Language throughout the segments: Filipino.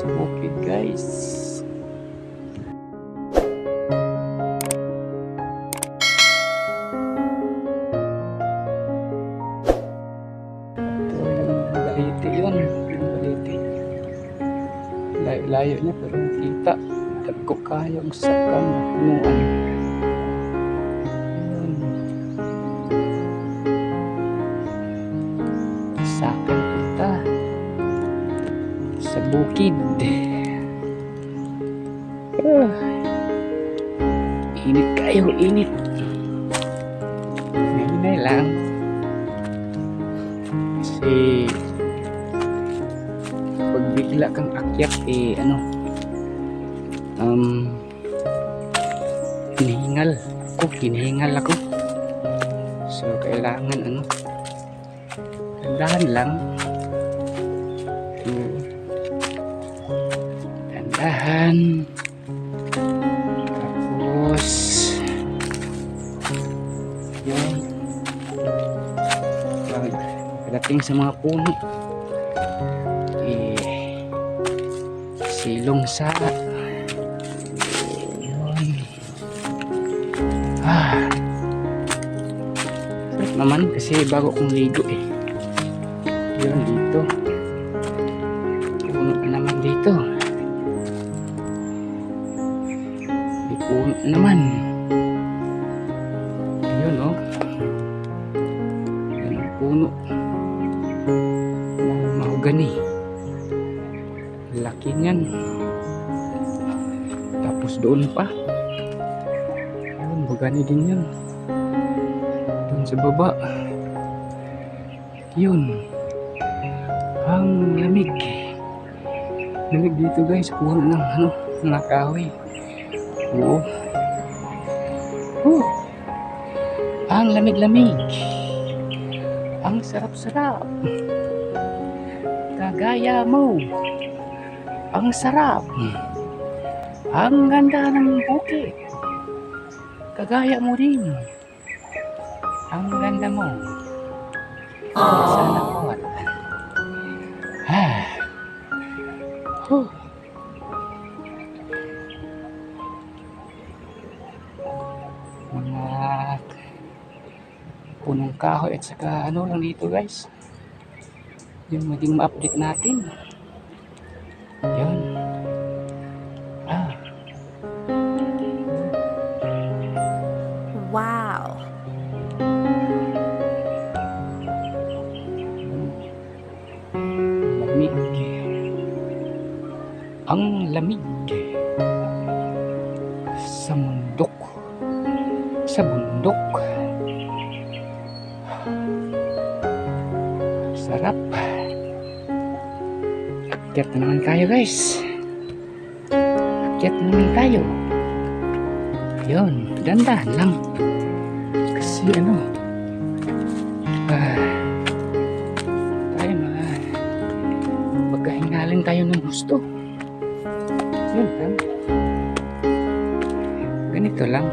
sa bukid, guys. Ito yung baliti yun. Yung baliti. Layo-layo niya pero nakita. Tagko kayong sakang punuan. Sa akin punta sa bukid. Init kayo, init. Ngayon lang kasi pag bigla kang akyat hinihingal ako, so kailangan dandahan lang, dandahan. Tapos yun, pagdating sa mga puno silong sa sarap naman kasi bago kong ligo yun dito puno pa naman dito, may puno naman yun yan ang puno ng mahogani, laki niyan. Tapos doon pa mahogani din yan doon sa baba. Yun ang lamig dito, guys. Puno ng ng kahoy. Oo. Ang lamig, ang sarap-sarap, kagaya mo. Ang sarap, ang ganda ng bukid, kagaya mo rin. Ang ganda mo. Sana all. Mga punong kahoy at saka lang dito, guys. Yung maging ma-update natin. Yun. Wow. Lamig. Ang lamig sa bundok. Sarap. Akyat na naman tayo, guys. Akyat na naman tayo. Yun, dandahan lang. Kasi tayo magkahingalan tayo ng gusto. Yun lang. Ganito lang.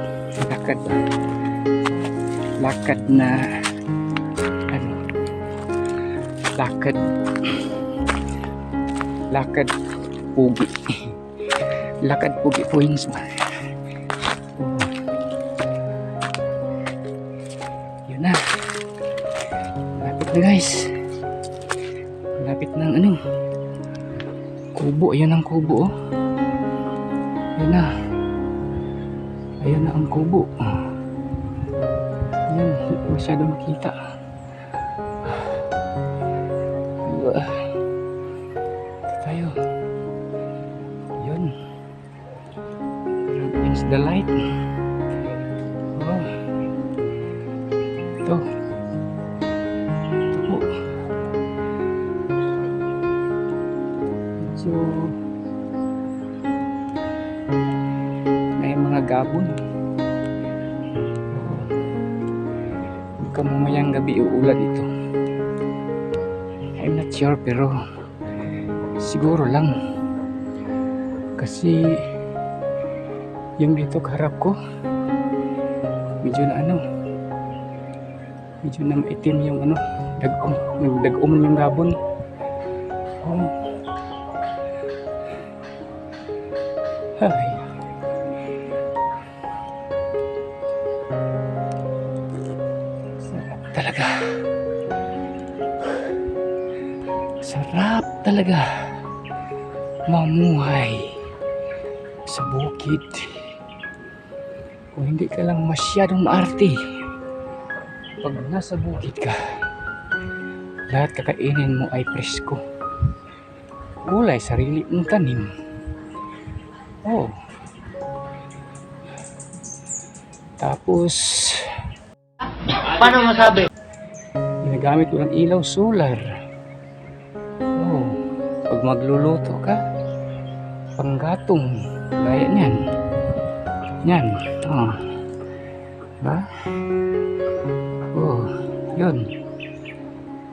Lakad na lakad pugi. Lakad pugi points ba? Yun na. Malapit na, guys. Malapit ng kubo. Ayan ang kubo. Yun na. Ayan na ang kubo. Ayan, hindi masyado makita. Tayo. Yun. Against the light. Ito. Ito. So, may mga gabon. Baka mamayang gabi uulan ito. I'm not sure, pero siguro lang kasi yung dito kaharap ko medyo na maitim yung dagom yung gabon. Ay. Sarap talaga. Sarap talaga mamuhay sa bukid. Kung hindi ka lang masyadong maarte, pag nasa bukid ka, lahat kakainin mo ay presko. Gulay, sarili mong tanim. Oh. Tapos, Paano masabi? ginagamit ko ng ilaw solar. Oh. Pag magluluto ka, panggatong, gaya niyan. Yan. Oh. Diba? Oh. Yun.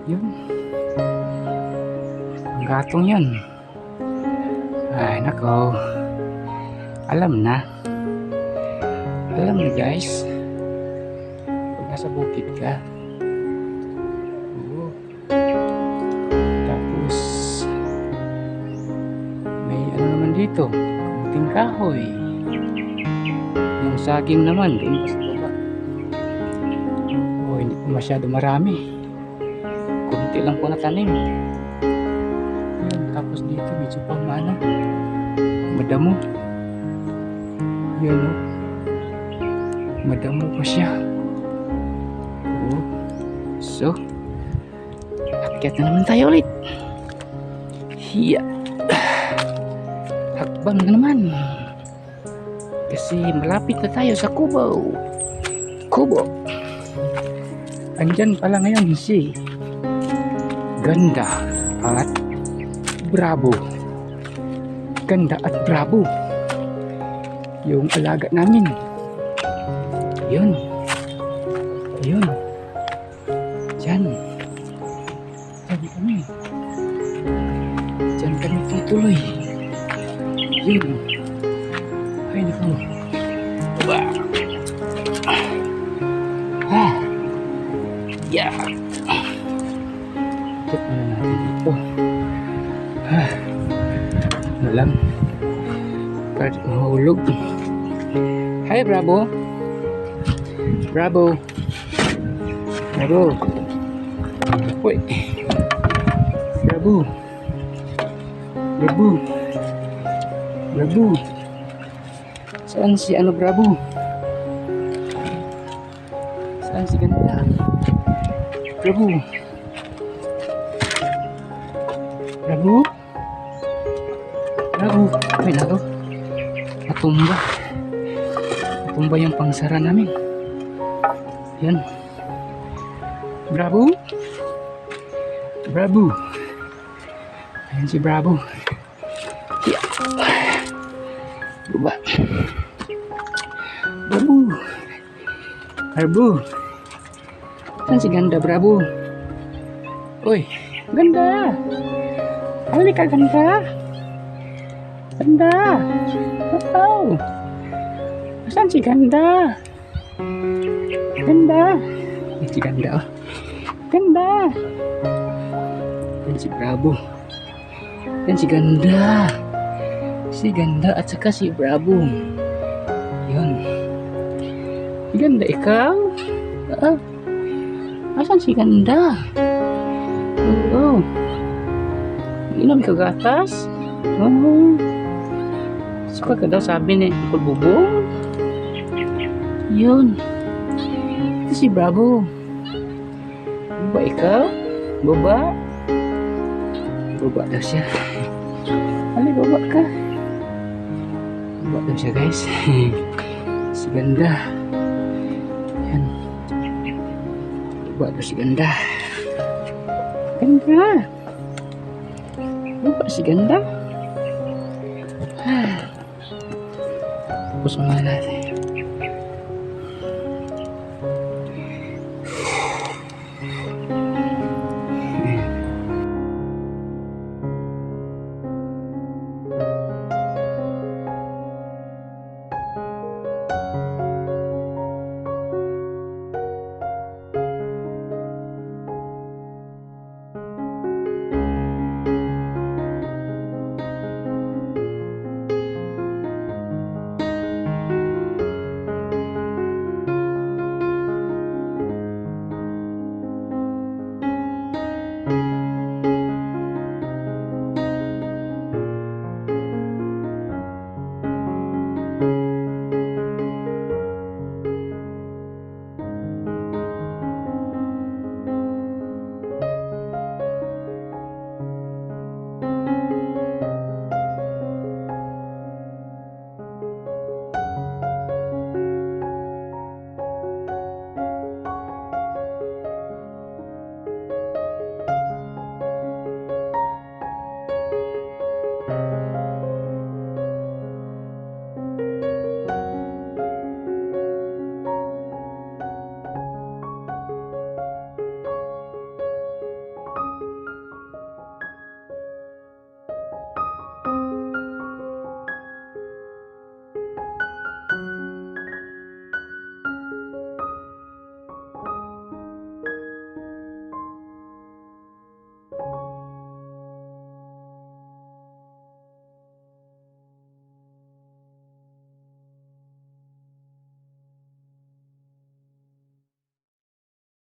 Yun. Panggatong yan. Ay, nako. Alam na. Alam na, guys. Pag nasa bukid ka. Oo. Tapos, may ano naman dito. Kunting kahoy. Yung saging naman, doon pa sa baba. Oh, hindi pa masyado marami. Kunti lang po natanim. Yun, tapos dito, medyo pa madamo. Yun, oh. Madamo pa siya. Oh. So, akyat na naman tayo ulit. Hiya. Hakbang na naman. Kasi malapit na tayo sa Kubo. Kubo. Andyan pala ngayon si Ganda at Bravo. Ganda at Bravo. Yung alaga namin. Yun. Yun. Diyan. Diyan kami. Diyan kami tutuloy. Yun. Ay, naku. Ba. Ah. Yeah. Ikot muna natin dito. Ah. Ano lang. Para di mahulog. Hi, Bravo. Bravo. Bravo. Uy. Bravo. Bravo. Bravo. Saan si Bravo? Saan si Ganda? Bravo. Bravo. Bravo. Ay, nako. Natumba. Natumba yung pangsara namin. Yan. Bravo. Bravo. Ayan si Bravo. Yeah. Baba. Bravo. Bravo. Saan si Ganda, Bravo? Uy, Ganda. Halika, Ganda. Ganda. Oh. Saan si Ganda? Ganda. Yan si Ganda, oh. Ganda. Yan si Bravo. Yan si Ganda. Si Ganda at saka si Bravo. Yun. Si Ganda, ikaw? Asan si Ganda? Oo. Inom ka gatas? Oo. Suka ka daw, sabi ni Uncle Bubong. Yun. Ito si Bravo. Baba ikaw? Baba? Baba daw siya. Halika, baba ka. Baba daw siya, guys. Si Ganda. Yan. Baba daw si Ganda. Ganda. Baba si Ganda. Tapos muna natin.